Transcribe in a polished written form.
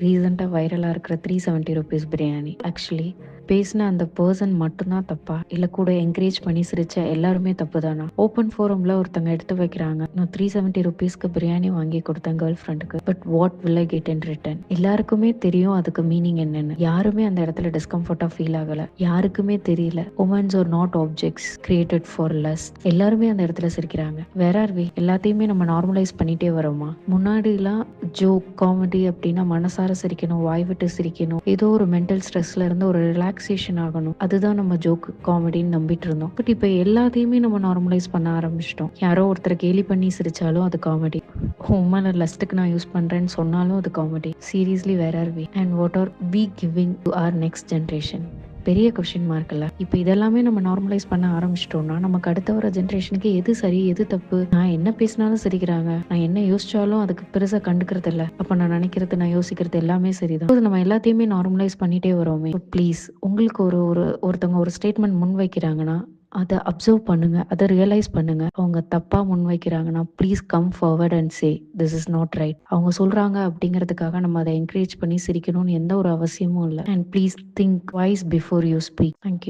ரீசெண்டாக வைரலாக இருக்கிற 370 ருபீஸ் பிரியாணி ஆக்சுவலி பேசின அந்த பர்சன் மட்டும்தான் தப்பா இல்லை கூட என்கரேஜ் பண்ணி சிரிச்ச எல்லாருமே தப்பு தானா? ஓப்பன் ஃபோரமில் ஒருத்தங்க எடுத்து வைக்கிறாங்க, நான் 370 ருபீஸ்க்கு பிரியாணி வாங்கி கொடுத்தேன் கேர்ள் ஃப்ரெண்டுக்கு, but what will I get in return? எல்லாருக்குமே தெரியும் அதுக்கு மீனிங் என்னன்னு. யாருமே அந்த இடத்துல டிஸ்கம்ஃபர்ட்டாக ஃபீல் ஆகலை, யாருக்குமே தெரியல. Womens are not objects created for lust. எல்லாருமே அந்த இடத்துல சிரிக்கிறாங்க. வேற ஆர் வி? எல்லாத்தையுமே நம்ம நார்மலைஸ் பண்ணிட்டே வரோமா? முன்னாடிலாம் ஜோக் காமெடி அப்படின்னா மனசார சிரிக்கணும், வாய் விட்டு சிரிக்கணும், ஏதோ ஒரு மென்டல் ஸ்ட்ரெஸ்ல இருந்து ஒரு ரிலாக்ஸேஷன் ஆகணும், அதுதான் நம்ம ஜோக் காமெடின்னு நம்பிட்டு இருந்தோம். பட் இப்போ எல்லாத்தையுமே நம்ம நார்மலைஸ் பண்ண ஆரம்பிச்சிட்டோம். யாரோ ஒருத்தரை கேலி பண்ணி சிரிச்சாலும் அது காமெடி, உண்மையில லஸ்ட்டுக்கு நான் யூஸ் பண்றேன்னு சொன்னாலும் அது காமெடி. Seriously where are we and what are we giving to our next generation? பெரிய கொஸ்டின் மார்க் இல்லை. இப்போ இதெல்லாமே நம்ம நார்மலைஸ் பண்ண ஆரம்பிச்சிட்டோம்னா நமக்கு அடுத்த வர ஜென்ரேஷனுக்கு எது சரி எது தப்பு? நான் என்ன பேசினாலும் சிரிக்கிறாங்க, நான் என்ன யோசிச்சாலும் அதுக்கு பெருசா கண்டுக்கிறது இல்லை, அப்ப நான் நினைக்கிறது நான் யோசிக்கிறது எல்லாமே சரிதான். நம்ம எல்லாத்தையுமே நார்மலைஸ் பண்ணிட்டே வரோமே. ப்ளீஸ், உங்களுக்கு ஒருத்தவங்க ஒரு ஸ்டேட்மெண்ட் முன் வைக்கிறாங்கன்னா அதை அப்சர்வ் பண்ணுங்க, அதை ரியலைஸ் பண்ணுங்க. அவங்க தப்பா முன் வைக்கிறாங்கன்னா please come forward and say this is not right. அவங்க சொல்றாங்க அப்படிங்கிறதுக்காக நம்ம அதை என்கரேஜ் பண்ணி சிரிக்கணும்னு எந்த ஒரு அவசியமும் இல்லை. And please think twice before you speak. Thank you.